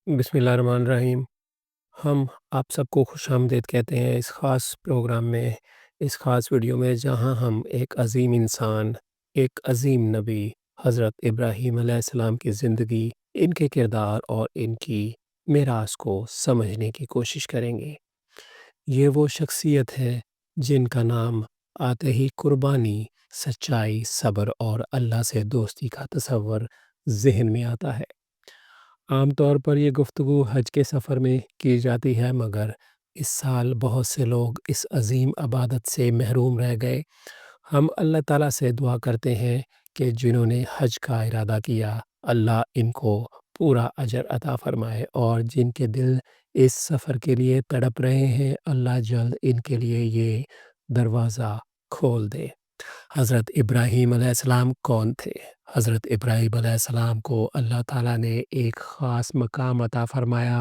بسم اللہ الرحمن الرحیم۔ ہم آپ سب کو خوش آمدید کہتے ہیں اس خاص پروگرام میں، اس خاص ویڈیو میں، جہاں ہم ایک عظیم انسان، ایک عظیم نبی حضرت ابراہیم علیہ السلام کی زندگی، ان کے کردار اور ان کی میراث کو سمجھنے کی کوشش کریں گے۔ یہ وہ شخصیت ہے جن کا نام آتے ہی قربانی، سچائی، صبر اور اللہ سے دوستی کا تصور ذہن میں آتا ہے۔ عام طور پر یہ گفتگو حج کے سفر میں کی جاتی ہے، مگر اس سال بہت سے لوگ اس عظیم عبادت سے محروم رہ گئے۔ ہم اللہ تعالیٰ سے دعا کرتے ہیں کہ جنہوں نے حج کا ارادہ کیا، اللہ ان کو پورا اجر عطا فرمائے، اور جن کے دل اس سفر کے لیے تڑپ رہے ہیں، اللہ جلد ان کے لیے یہ دروازہ کھول دے۔ حضرت ابراہیم علیہ السلام کون تھے؟ حضرت ابراہیم علیہ السلام کو اللہ تعالیٰ نے ایک خاص مقام عطا فرمایا۔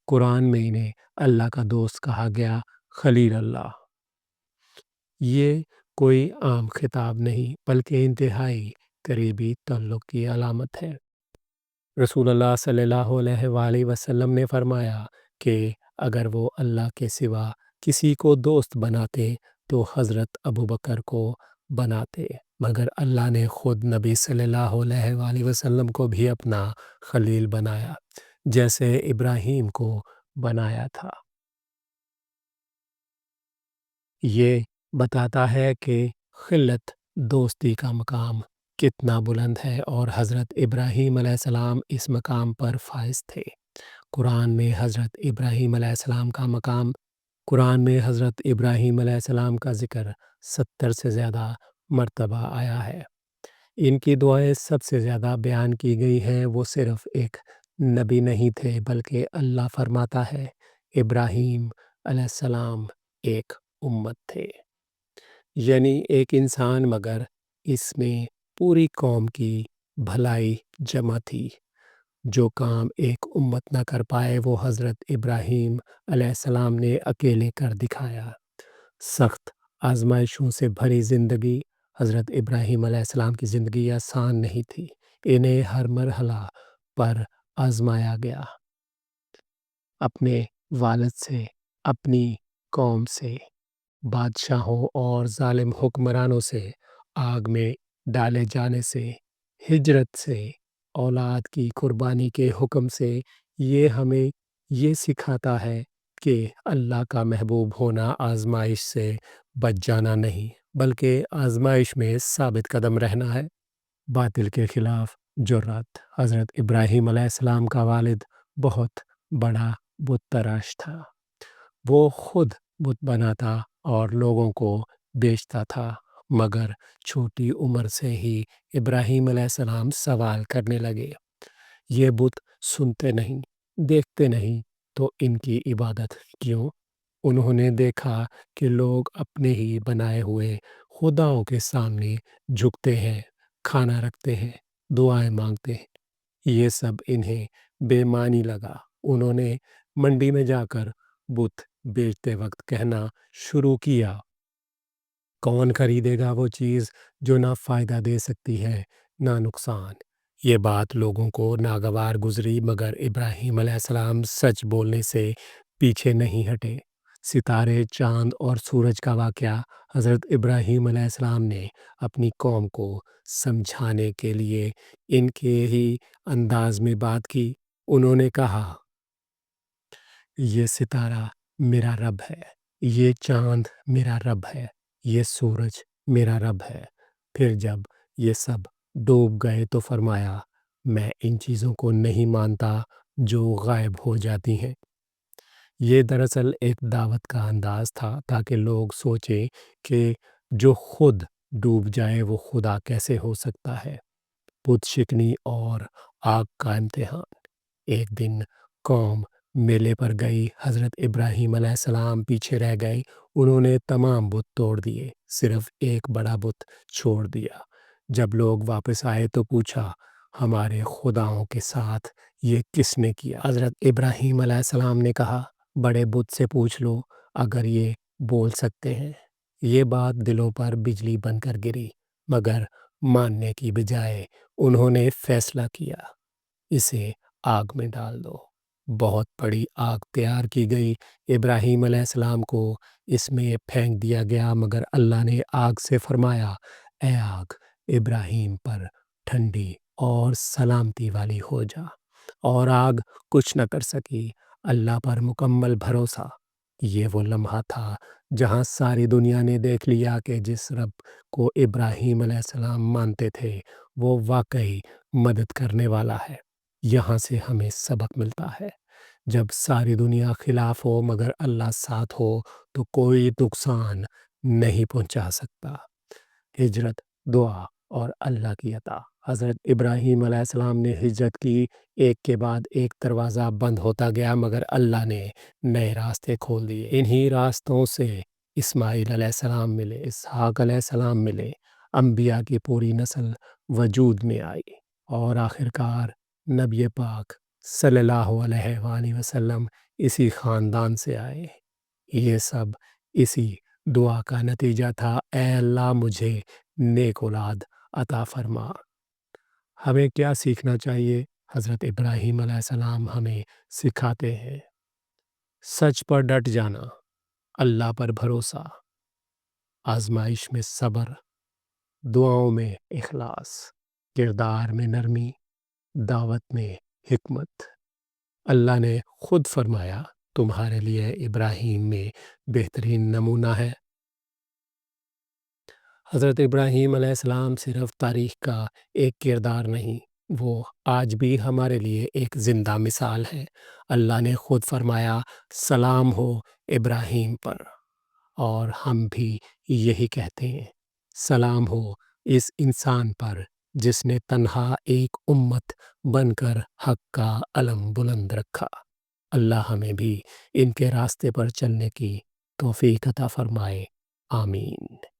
قرآن میں انہیں اللہ کا دوست کہا گیا، خلیل اللہ۔ یہ کوئی عام خطاب نہیں، بلکہ انتہائی قریبی تعلق کی علامت ہے۔ رسول اللہ صلی اللہ علیہ وآلہ وسلم نے فرمایا کہ اگر وہ اللہ کے سوا کسی کو دوست بناتے تو حضرت ابوبکر کو بناتے، مگر اللہ نے خود نبی صلی اللہ علیہ وآلہ وسلم کو بھی اپنا خلیل بنایا، جیسے ابراہیم کو بنایا تھا۔ یہ بتاتا ہے کہ خلت دوستی کا مقام کتنا بلند ہے، اور حضرت ابراہیم علیہ السلام اس مقام پر فائز تھے۔ قرآن میں حضرت ابراہیم علیہ السلام کا مقام قرآن میں حضرت ابراہیم علیہ السلام کا ذکر 70 سے زیادہ مرتبہ آیا ہے۔ ان کی دعائیں سب سے زیادہ بیان کی گئی ہیں۔ وہ صرف ایک نبی نہیں تھے، بلکہ اللہ فرماتا ہے ابراہیم علیہ السلام ایک امت تھے، یعنی ایک انسان، مگر اس میں پوری قوم کی بھلائی جمع تھی۔ جو کام ایک امت نہ کر پائے وہ حضرت ابراہیم علیہ السلام نے اکیلے کر دکھایا۔ سخت آزمائشوں سے بھری زندگی۔ حضرت ابراہیم علیہ السلام کی زندگی آسان نہیں تھی۔ انہیں ہر مرحلہ پر آزمایا گیا، اپنے والد سے، اپنی قوم سے، بادشاہوں اور ظالم حکمرانوں سے، آگ میں ڈالے جانے سے، ہجرت سے، اولاد کی قربانی کے حکم سے۔ یہ ہمیں یہ سکھاتا ہے کہ اللہ کا محبوب ہونا آزمائش سے بچ جانا نہیں، بلکہ آزمائش میں ثابت قدم رہنا ہے۔ باطل کے خلاف جرأت۔ حضرت ابراہیم علیہ السلام کا والد بہت بڑا بت پرست تھا۔ وہ خود بت بناتا اور لوگوں کو بیچتا تھا، مگر چھوٹی عمر سے ہی ابراہیم علیہ السلام سوال کرنے لگے، یہ بت سنتے نہیں، دیکھتے نہیں، تو ان کی عبادت کیوں؟ انہوں نے دیکھا کہ لوگ اپنے ہی بنائے ہوئے خداؤں کے سامنے جھکتے ہیں، کھانا رکھتے ہیں، دعائیں مانگتے ہیں۔ یہ سب انہیں بے معنی لگا۔ انہوں نے منڈی میں جا کر بت بیچتے وقت کہنا شروع کیا، کون خریدے گا وہ چیز جو نہ فائدہ دے سکتی ہے نہ نقصان؟ یہ بات لوگوں کو ناگوار گزری، مگر ابراہیم علیہ السلام سچ بولنے سے پیچھے نہیں ہٹے۔ ستارے، چاند اور سورج کا واقعہ۔ حضرت ابراہیم علیہ السلام نے اپنی قوم کو سمجھانے کے لیے ان کے ہی انداز میں بات کی۔ انہوں نے کہا، یہ ستارہ میرا رب ہے، یہ چاند میرا رب ہے، یہ سورج میرا رب ہے۔ پھر جب یہ سب ڈوب گئے تو فرمایا، میں ان چیزوں کو نہیں مانتا جو غائب ہو جاتی ہیں۔ یہ دراصل ایک دعوت کا انداز تھا، تاکہ لوگ سوچیں کہ جو خود ڈوب جائے وہ خدا کیسے ہو سکتا ہے۔ بت شکنی اور آگ کا امتحان۔ ایک دن قوم میلے پر گئی۔ حضرت ابراہیم علیہ السلام پیچھے رہ گئے۔ انہوں نے تمام بت توڑ دیے، صرف ایک بڑا بت چھوڑ دیا۔ جب لوگ واپس آئے تو پوچھا، ہمارے خداؤں کے ساتھ یہ کس نے کیا؟ حضرت ابراہیم علیہ السلام نے کہا، بڑے بت سے پوچھ لو اگر یہ بول سکتے ہیں۔ یہ بات دلوں پر بجلی بن کر گری، مگر ماننے کی بجائے انہوں نے فیصلہ کیا، اسے آگ میں ڈال دو۔ بہت بڑی آگ تیار کی گئی، ابراہیم علیہ السلام کو اس میں پھینک دیا گیا، مگر اللہ نے آگ سے فرمایا، اے آگ ابراہیم پر ٹھنڈی اور سلامتی والی ہو جا، اور آگ کچھ نہ کر سکی، اللہ پر مکمل بھروسہ۔ یہ وہ لمحہ تھا جہاں ساری دنیا نے دیکھ لیا کہ جس رب کو ابراہیم علیہ السلام مانتے تھے وہ واقعی مدد کرنے والا ہے۔ یہاں سے ہمیں سبق ملتا ہے، جب ساری دنیا خلاف ہو مگر اللہ ساتھ ہو تو کوئی نقصان نہیں پہنچا سکتا۔ ہجرت، دعا اور اللہ کی عطا۔ حضرت ابراہیم علیہ السلام نے ہجرت کی، ایک کے بعد ایک دروازہ بند ہوتا گیا مگر اللہ نے نئے راستے کھول دیے۔ انہی راستوں سے اسماعیل علیہ السلام ملے، اسحاق علیہ السلام ملے، انبیاء کی پوری نسل وجود میں آئی، اور آخرکار نبی پاک صلی اللہ علیہ وآلہ وسلم اسی خاندان سے آئے۔ یہ سب اسی دعا کا نتیجہ تھا، اے اللہ مجھے نیک اولاد عطا فرما۔ ہمیں کیا سیکھنا چاہیے؟ حضرت ابراہیم علیہ السلام ہمیں سکھاتے ہیں سچ پر ڈٹ جانا، اللہ پر بھروسہ، آزمائش میں صبر، دعاؤں میں اخلاص، کردار میں نرمی، دعوت میں حکمت۔ اللہ نے خود فرمایا، تمہارے لیے ابراہیم میں بہترین نمونہ ہے۔ حضرت ابراہیم علیہ السلام صرف تاریخ کا ایک کردار نہیں، وہ آج بھی ہمارے لیے ایک زندہ مثال ہے۔ اللہ نے خود فرمایا، سلام ہو ابراہیم پر، اور ہم بھی یہی کہتے ہیں، سلام ہو اس انسان پر جس نے تنہا ایک امت بن کر حق کا علم بلند رکھا۔ اللہ ہمیں بھی ان کے راستے پر چلنے کی توفیق عطا فرمائے، آمین۔